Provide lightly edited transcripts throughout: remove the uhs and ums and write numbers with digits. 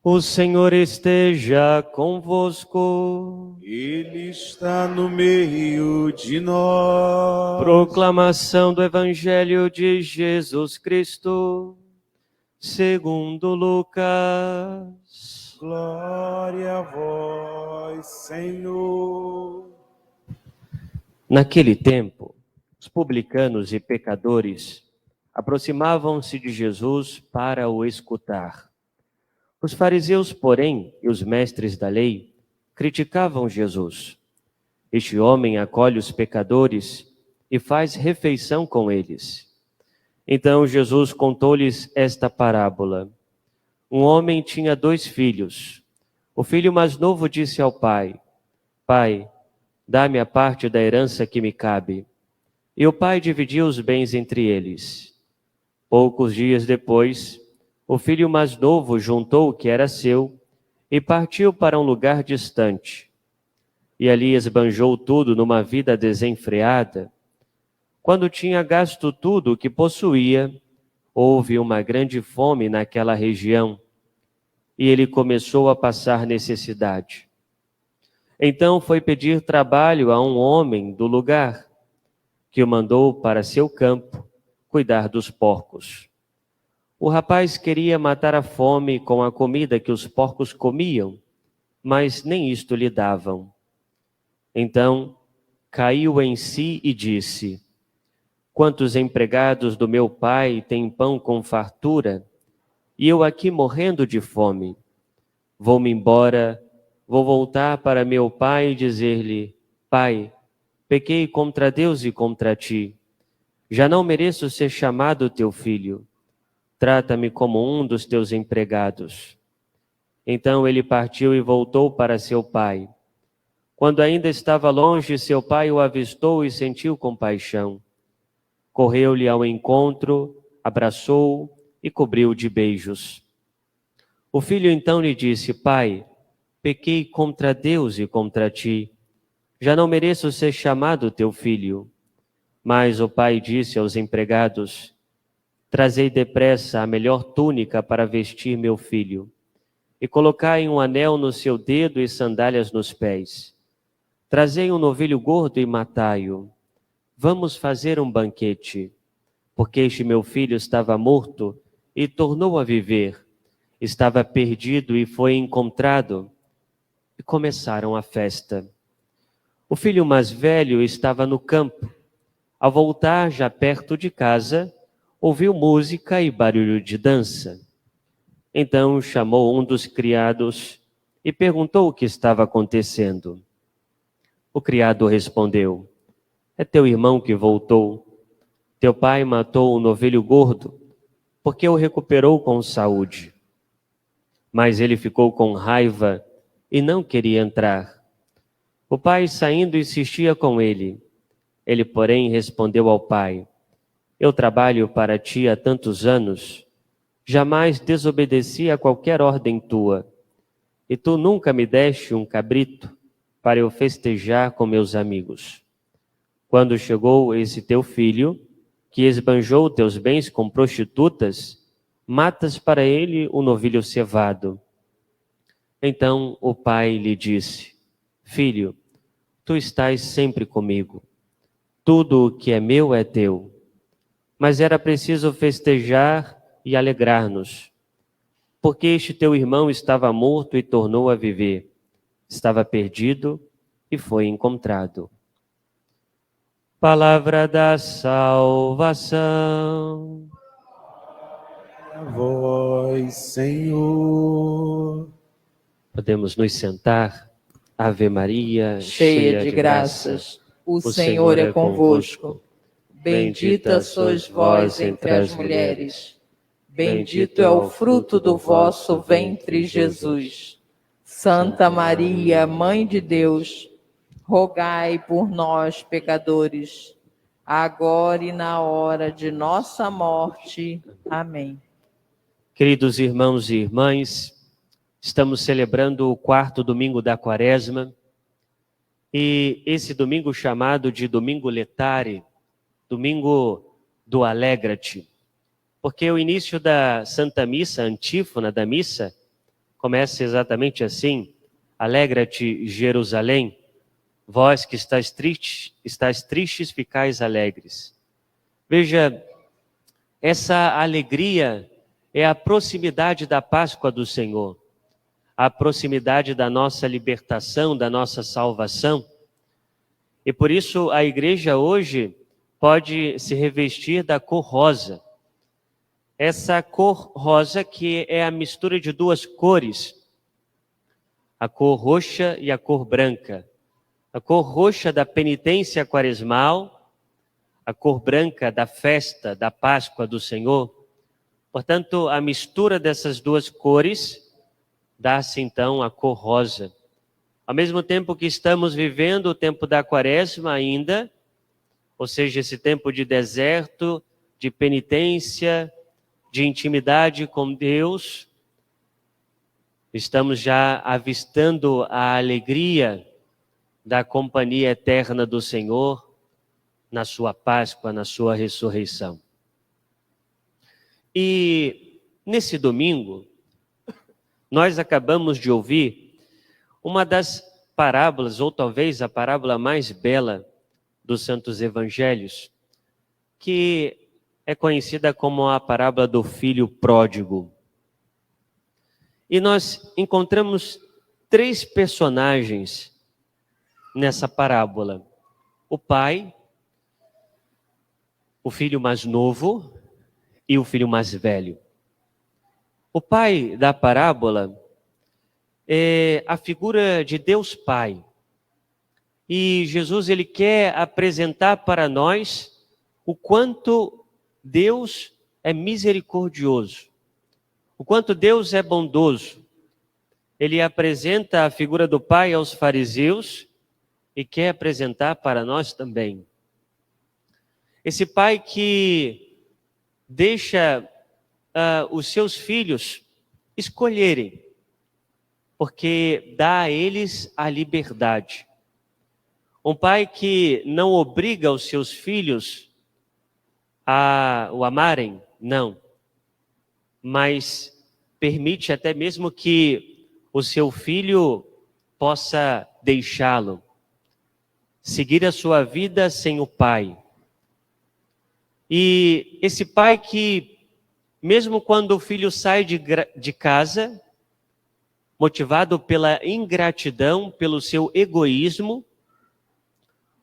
O Senhor esteja convosco. Ele está no meio de nós. Proclamação do Evangelho de Jesus Cristo, segundo Lucas. Glória a vós, Senhor. Naquele tempo, os publicanos e pecadores aproximavam-se de Jesus para o escutar. Os fariseus, porém, e os mestres da lei criticavam Jesus. Este homem acolhe os pecadores e faz refeição com eles. Então Jesus contou-lhes esta parábola. Um homem tinha 2 filhos. O filho mais novo disse ao pai: Pai, dá-me a parte da herança que me cabe. E o pai dividiu os bens entre eles. Poucos dias depois, o filho mais novo juntou o que era seu e partiu para um lugar distante. E ali esbanjou tudo numa vida desenfreada. Quando tinha gasto tudo o que possuía, houve uma grande fome naquela região e ele começou a passar necessidade. Então foi pedir trabalho a um homem do lugar, que o mandou para seu campo cuidar dos porcos. O rapaz queria matar a fome com a comida que os porcos comiam, mas nem isto lhe davam. Então caiu em si e disse: Quantos empregados do meu pai têm pão com fartura, e eu aqui morrendo de fome? Vou-me embora, vou voltar para meu pai e dizer-lhe: Pai, pequei contra Deus e contra ti. Já não mereço ser chamado teu filho. Trata-me como um dos teus empregados. Então ele partiu e voltou para seu pai. Quando ainda estava longe, seu pai o avistou e sentiu compaixão. Correu-lhe ao encontro, abraçou-o e cobriu-o de beijos. O filho então lhe disse: Pai, pequei contra Deus e contra ti. Já não mereço ser chamado teu filho. Mas o pai disse aos empregados: Trazei depressa a melhor túnica para vestir meu filho, e colocai um anel no seu dedo e sandálias nos pés. Trazei um novilho gordo e matai-o. Vamos fazer um banquete, porque este meu filho estava morto e tornou a viver, estava perdido e foi encontrado. E começaram a festa. O filho mais velho estava no campo. Ao voltar, já perto de casa, ouviu música e barulho de dança. Então chamou um dos criados e perguntou o que estava acontecendo. O criado respondeu: É teu irmão que voltou. Teu pai matou um novilho gordo, porque o recuperou com saúde. Mas ele ficou com raiva e não queria entrar. O pai, saindo, insistia com ele. Ele, porém, respondeu ao pai: Eu trabalho para ti há tantos anos, jamais desobedeci a qualquer ordem tua, e tu nunca me deste um cabrito para eu festejar com meus amigos. Quando chegou esse teu filho, que esbanjou teus bens com prostitutas, matas para ele o novilho cevado. Então o pai lhe disse: Filho, tu estás sempre comigo. Tudo o que é meu é teu. Mas era preciso festejar e alegrar-nos, porque este teu irmão estava morto e tornou a viver. Estava perdido e foi encontrado. Palavra da salvação. A vós, Senhor. Podemos nos sentar. Ave Maria, cheia de graças, o Senhor é convosco. Bendita sois vós entre as mulheres. Bendito é o fruto do vosso ventre, Jesus. Santa Maria, Mãe de Deus, rogai por nós, pecadores, agora e na hora de nossa morte. Amém. Queridos irmãos e irmãs, estamos celebrando o 4º domingo da Quaresma, e esse domingo chamado de Domingo Letare, domingo do Alegra-te, porque o início da Santa Missa, a antífona da missa, começa exatamente assim: alegra-te, Jerusalém, vós que estáis tristes, ficais alegres. Veja, essa alegria é a proximidade da Páscoa do Senhor, a proximidade da nossa libertação, da nossa salvação. E por isso a igreja hoje pode se revestir da cor rosa. Essa cor rosa que é a mistura de duas cores, a cor roxa e a cor branca. A cor roxa da penitência quaresmal, a cor branca da festa da Páscoa do Senhor. Portanto, a mistura dessas duas cores dá-se então a cor rosa. Ao mesmo tempo que estamos vivendo o tempo da Quaresma ainda, ou seja, esse tempo de deserto, de penitência, de intimidade com Deus, estamos já avistando a alegria da companhia eterna do Senhor na sua Páscoa, na sua ressurreição. E nesse domingo, nós acabamos de ouvir uma das parábolas, ou talvez a parábola mais bela dos Santos Evangelhos, que é conhecida como a parábola do filho pródigo. E nós encontramos 3 personagens nessa parábola: o pai, o filho mais novo e o filho mais velho. O pai da parábola é a figura de Deus Pai. E Jesus, ele quer apresentar para nós o quanto Deus é misericordioso, o quanto Deus é bondoso. Ele apresenta a figura do Pai aos fariseus e quer apresentar para nós também. Esse pai que deixa os seus filhos escolherem, porque dá a eles a liberdade. Um pai que não obriga os seus filhos a o amarem, não, mas permite até mesmo que o seu filho possa deixá-lo, seguir a sua vida sem o pai. E esse pai que, mesmo quando o filho sai de casa, motivado pela ingratidão, pelo seu egoísmo,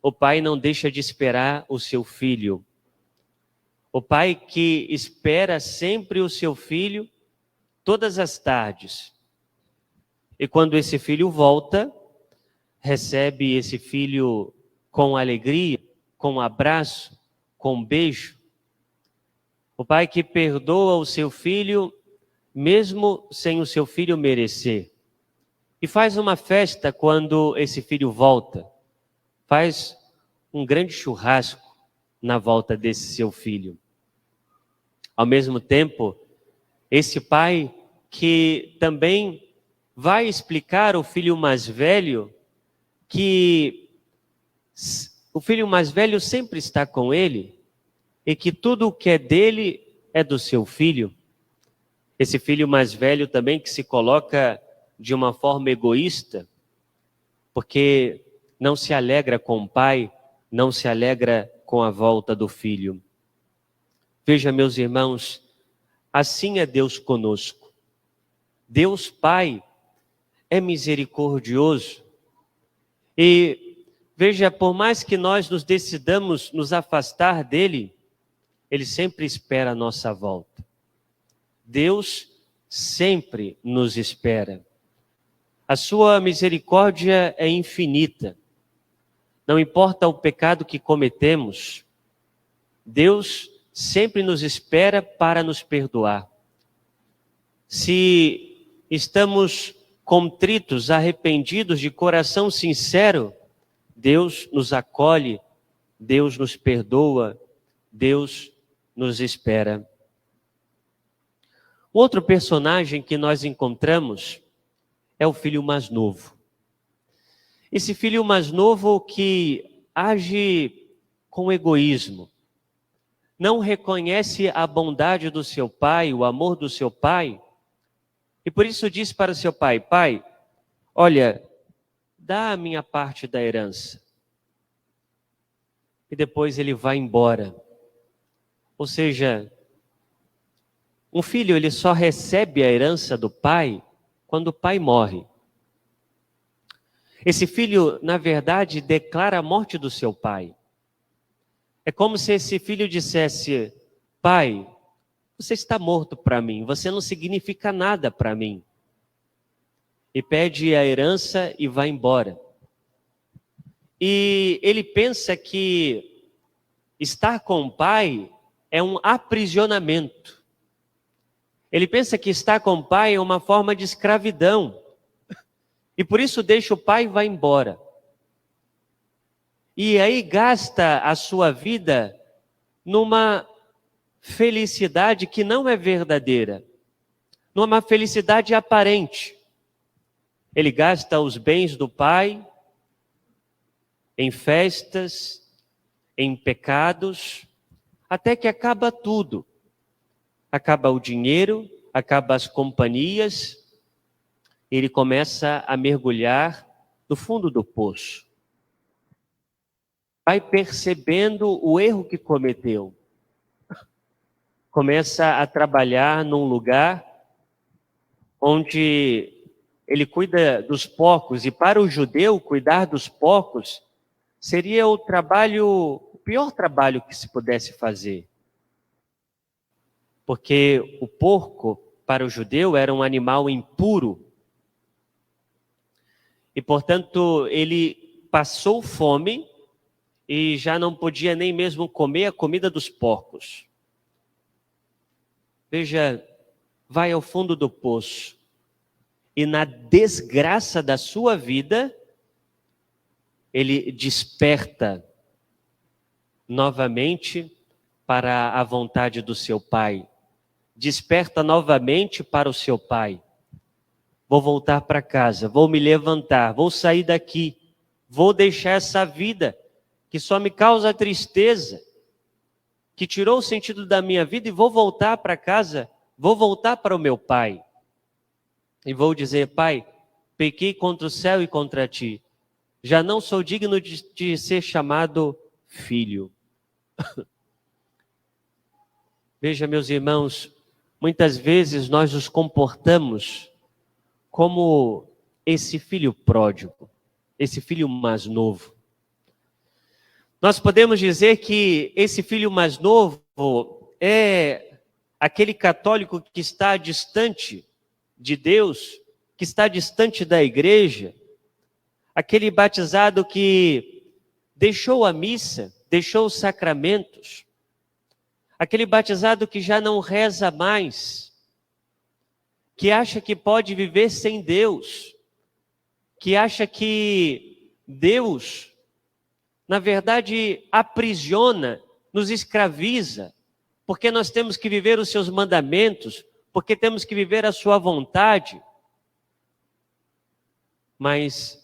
o pai não deixa de esperar o seu filho. O pai que espera sempre o seu filho todas as tardes. E quando esse filho volta, recebe esse filho com alegria, com um abraço, com um beijo. O pai que perdoa o seu filho, mesmo sem o seu filho merecer. E faz uma festa quando esse filho volta. Faz um grande churrasco na volta desse seu filho. Ao mesmo tempo, esse pai que também vai explicar ao filho mais velho que o filho mais velho sempre está com ele e que tudo o que é dele é do seu filho. Esse filho mais velho também que se coloca de uma forma egoísta, porque não se alegra com o pai, não se alegra com a volta do filho. Veja, meus irmãos, assim é Deus conosco. Deus Pai é misericordioso. E veja, por mais que nós nos decidamos nos afastar dele, ele sempre espera a nossa volta. Deus sempre nos espera. A sua misericórdia é infinita. Não importa o pecado que cometemos, Deus sempre nos espera para nos perdoar. Se estamos contritos, arrependidos, de coração sincero, Deus nos acolhe, Deus nos perdoa, Deus nos espera. Outro personagem que nós encontramos é o filho mais novo. Esse filho mais novo que age com egoísmo, não reconhece a bondade do seu pai, o amor do seu pai, E por isso diz para o seu pai: pai, olha, dá a minha parte da herança. E depois ele vai embora. Ou seja, um filho ele só recebe a herança do pai quando o pai morre. Esse filho, na verdade, declara a morte do seu pai. É como se esse filho dissesse: pai, você está morto para mim, você não significa nada para mim. E pede a herança e vai embora. E ele pensa que estar com o pai é um aprisionamento. Ele pensa que estar com o pai é uma forma de escravidão. E por isso deixa o pai e vai embora. E aí gasta a sua vida numa felicidade que não é verdadeira, numa felicidade aparente. Ele gasta os bens do pai em festas, em pecados, até que acaba tudo. Acaba o dinheiro, acaba as companhias, ele começa a mergulhar no fundo do poço. Vai percebendo o erro que cometeu. Começa a trabalhar num lugar onde ele cuida dos porcos, e para o judeu cuidar dos porcos seria o pior trabalho que se pudesse fazer. Porque o porco, para o judeu, era um animal impuro. E, portanto, ele passou fome e já não podia nem mesmo comer a comida dos porcos. Veja, vai ao fundo do poço e na desgraça da sua vida, ele desperta novamente para a vontade do seu pai. Desperta novamente para o seu pai. Vou voltar para casa, vou me levantar, vou sair daqui, vou deixar essa vida que só me causa tristeza, que tirou o sentido da minha vida, e vou voltar para casa, vou voltar para o meu pai. E vou dizer: pai, pequei contra o céu e contra ti. Já não sou digno de ser chamado filho. Veja, meus irmãos, muitas vezes nós nos comportamos como esse filho pródigo, esse filho mais novo. Nós podemos dizer que esse filho mais novo é aquele católico que está distante de Deus, que está distante da igreja, aquele batizado que deixou a missa, deixou os sacramentos, aquele batizado que já não reza mais, que acha que pode viver sem Deus, que acha que Deus, na verdade, aprisiona, nos escraviza, porque nós temos que viver os seus mandamentos, porque temos que viver a sua vontade. Mas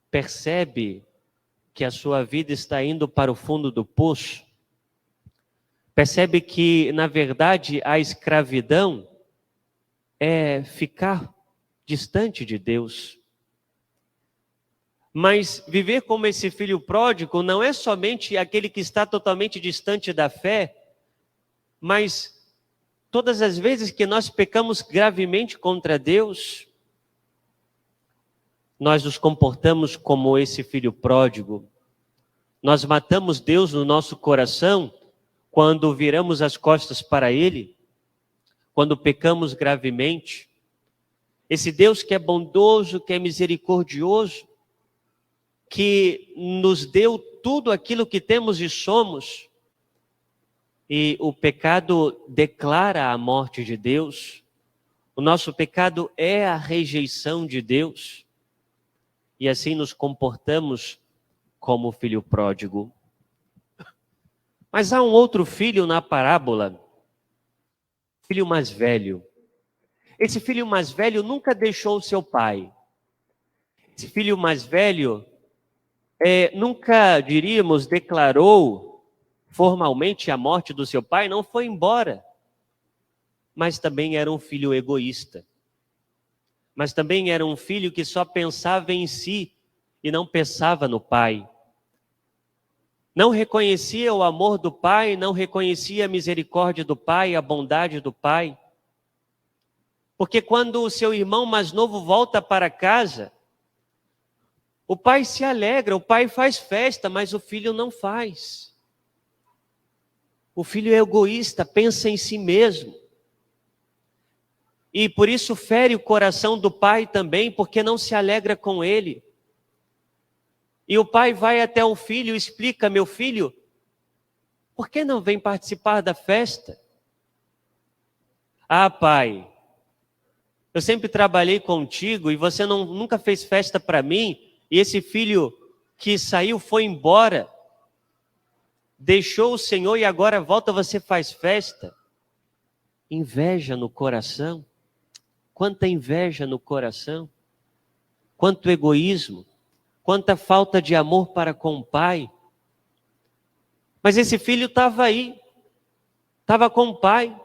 percebe que a sua vida está indo para o fundo do poço. Percebe que, na verdade, a escravidão é ficar distante de Deus. Mas viver como esse filho pródigo não é somente aquele que está totalmente distante da fé, mas todas as vezes que nós pecamos gravemente contra Deus, nós nos comportamos como esse filho pródigo. Nós matamos Deus no nosso coração quando viramos as costas para Ele, quando pecamos gravemente. Esse Deus que é bondoso, que é misericordioso, que nos deu tudo aquilo que temos e somos, e o pecado declara a morte de Deus. O nosso pecado é a rejeição de Deus, e assim nos comportamos como filho pródigo. Mas há um outro filho na parábola, filho mais velho. Esse filho mais velho nunca deixou o seu pai. Esse filho mais velho nunca, diríamos, declarou formalmente a morte do seu pai, não foi embora. Mas também era um filho egoísta. mas também era um filho que só pensava em si e não pensava no pai. Não reconhecia o amor do pai, não reconhecia a misericórdia do pai, a bondade do pai. Porque quando o seu irmão mais novo volta para casa, o pai se alegra, o pai faz festa, mas o filho não faz. O filho é egoísta, pensa em si mesmo. E por isso fere o coração do pai também, porque não se alegra com ele. E o pai vai até o filho e explica: meu filho, por que não vem participar da festa? Ah, pai, eu sempre trabalhei contigo e você nunca fez festa para mim, e esse filho que saiu foi embora, deixou o Senhor e agora volta, você faz festa. Inveja no coração. Quanta inveja no coração. Quanto egoísmo. Quanta falta de amor para com o pai. Mas esse filho estava aí. Estava com o pai.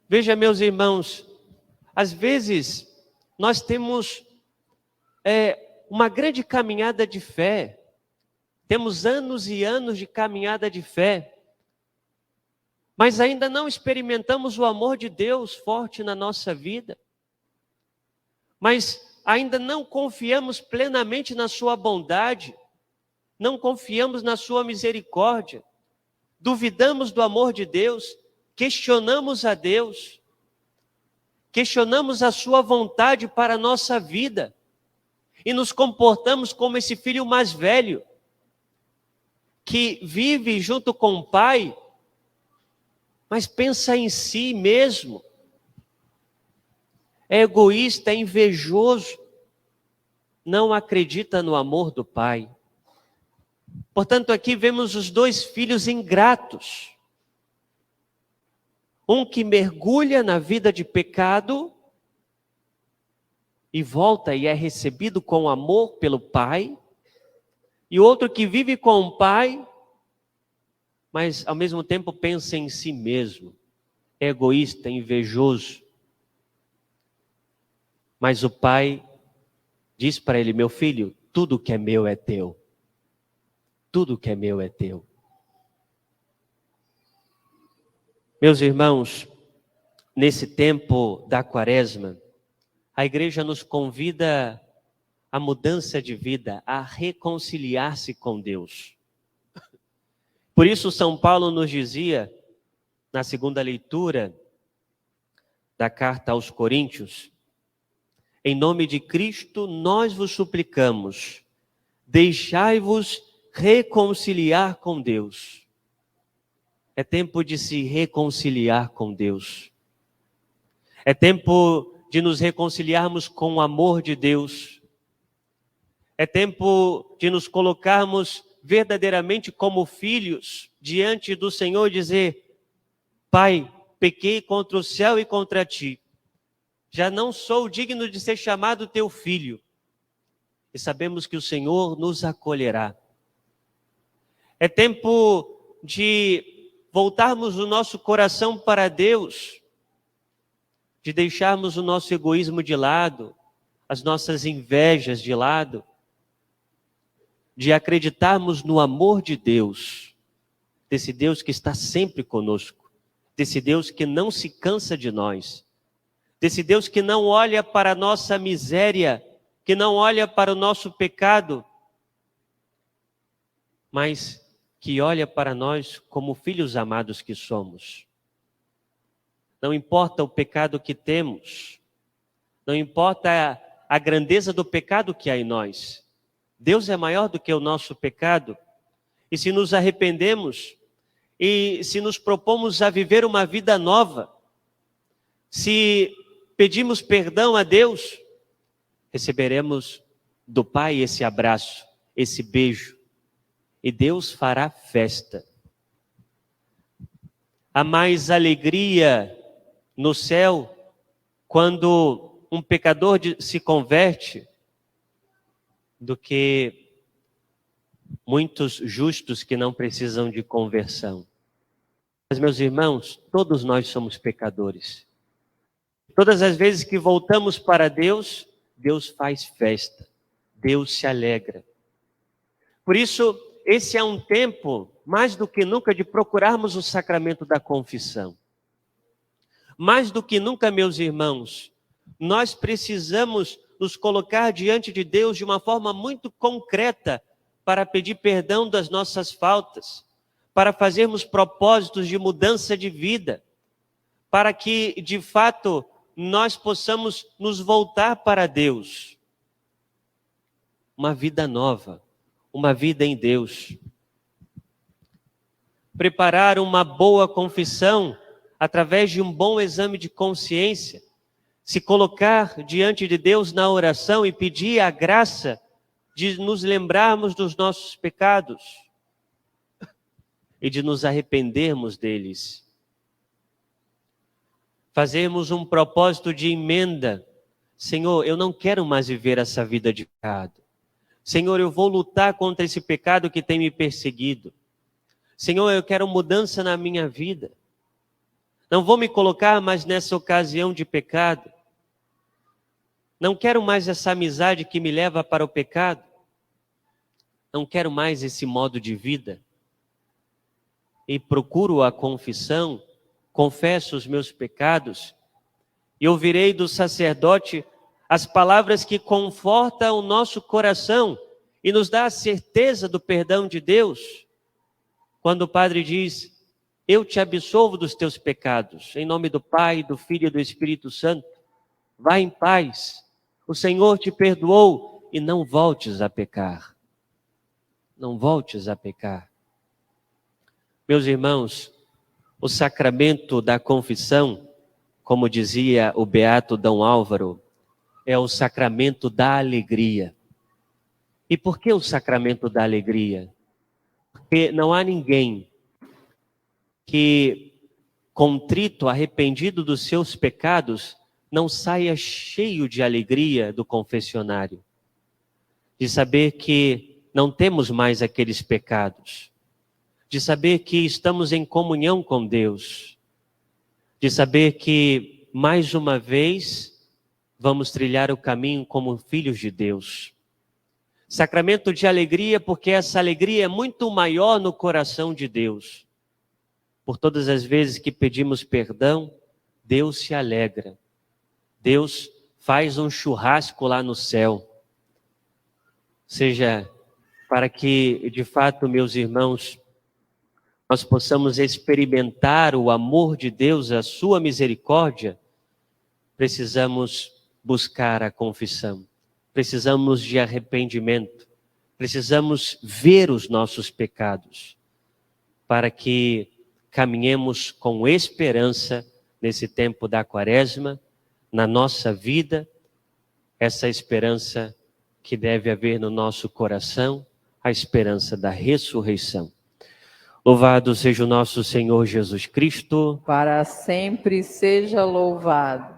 Veja, meus irmãos, às vezes nós temos uma grande caminhada de fé. Temos anos e anos de caminhada de fé. Mas ainda não experimentamos o amor de Deus forte na nossa vida. Mas ainda não confiamos plenamente na sua bondade. Não confiamos na sua misericórdia. Duvidamos do amor de Deus. Questionamos a Deus. Questionamos a sua vontade para a nossa vida. E nos comportamos como esse filho mais velho, que vive junto com o pai, mas pensa em si mesmo. É egoísta, é invejoso. Não acredita no amor do pai. Portanto, aqui vemos os dois filhos ingratos. Um que mergulha na vida de pecado e volta e é recebido com amor pelo pai. E outro que vive com o pai, mas ao mesmo tempo pensa em si mesmo. É egoísta, invejoso. Mas o pai diz para ele: meu filho, tudo que é meu é teu. Tudo que é meu é teu. Meus irmãos, nesse tempo da Quaresma, a igreja nos convida à mudança de vida, a reconciliar-se com Deus. Por isso São Paulo nos dizia, na segunda leitura da carta aos Coríntios: em nome de Cristo nós vos suplicamos, deixai-vos reconciliar com Deus. É tempo de se reconciliar com Deus. É tempo de nos reconciliarmos com o amor de Deus. É tempo de nos colocarmos verdadeiramente como filhos diante do Senhor e dizer: Pai, pequei contra o céu e contra ti. Já não sou digno de ser chamado teu filho. E sabemos que o Senhor nos acolherá. É tempo de voltarmos o nosso coração para Deus, de deixarmos o nosso egoísmo de lado, as nossas invejas de lado, de acreditarmos no amor de Deus, desse Deus que está sempre conosco, desse Deus que não se cansa de nós, desse Deus que não olha para a nossa miséria, que não olha para o nosso pecado, mas que olha para nós como filhos amados que somos. Não importa o pecado que temos, não importa a grandeza do pecado que há em nós, Deus é maior do que o nosso pecado, e se nos arrependemos, e se nos propomos a viver uma vida nova, se pedimos perdão a Deus, receberemos do Pai esse abraço, esse beijo, e Deus fará festa. Há mais alegria no céu quando um pecador se converte do que muitos justos que não precisam de conversão. Mas, meus irmãos, todos nós somos pecadores. Todas as vezes que voltamos para Deus, Deus faz festa, Deus se alegra. Por isso, esse é um tempo, mais do que nunca, de procurarmos o sacramento da confissão. Mais do que nunca, meus irmãos, nós precisamos nos colocar diante de Deus de uma forma muito concreta para pedir perdão das nossas faltas, para fazermos propósitos de mudança de vida, para que, de fato, nós possamos nos voltar para Deus. Uma vida nova, uma vida em Deus. Preparar uma boa confissão através de um bom exame de consciência, se colocar diante de Deus na oração e pedir a graça de nos lembrarmos dos nossos pecados e de nos arrependermos deles. Fazermos um propósito de emenda. Senhor, eu não quero mais viver essa vida de pecado. Senhor, eu vou lutar contra esse pecado que tem me perseguido. Senhor, eu quero mudança na minha vida. Não vou me colocar mais nessa ocasião de pecado. Não quero mais essa amizade que me leva para o pecado. Não quero mais esse modo de vida. E procuro a confissão, confesso os meus pecados, e ouvirei do sacerdote as palavras que confortam o nosso coração e nos dá a certeza do perdão de Deus. Quando o Padre diz, eu te absolvo dos teus pecados, em nome do Pai, do Filho e do Espírito Santo, vá em paz, o Senhor te perdoou e não voltes a pecar. Não voltes a pecar. Meus irmãos, o sacramento da confissão, como dizia o beato D. Álvaro, é o sacramento da alegria. E por que o sacramento da alegria? Porque não há ninguém que, contrito, arrependido dos seus pecados, não saia cheio de alegria do confessionário. De saber que não temos mais aqueles pecados. De saber que estamos em comunhão com Deus. De saber que, mais uma vez, vamos trilhar o caminho como filhos de Deus. Sacramento de alegria, porque essa alegria é muito maior no coração de Deus. Por todas as vezes que pedimos perdão, Deus se alegra. Deus faz um churrasco lá no céu. Seja, para que, de fato, meus irmãos, nós possamos experimentar o amor de Deus, a sua misericórdia, precisamos buscar a confissão. Precisamos de arrependimento. Precisamos ver os nossos pecados, para que caminhemos com esperança nesse tempo da Quaresma, na nossa vida, essa esperança que deve haver no nosso coração, a esperança da ressurreição. Louvado seja o nosso Senhor Jesus Cristo. Para sempre seja louvado.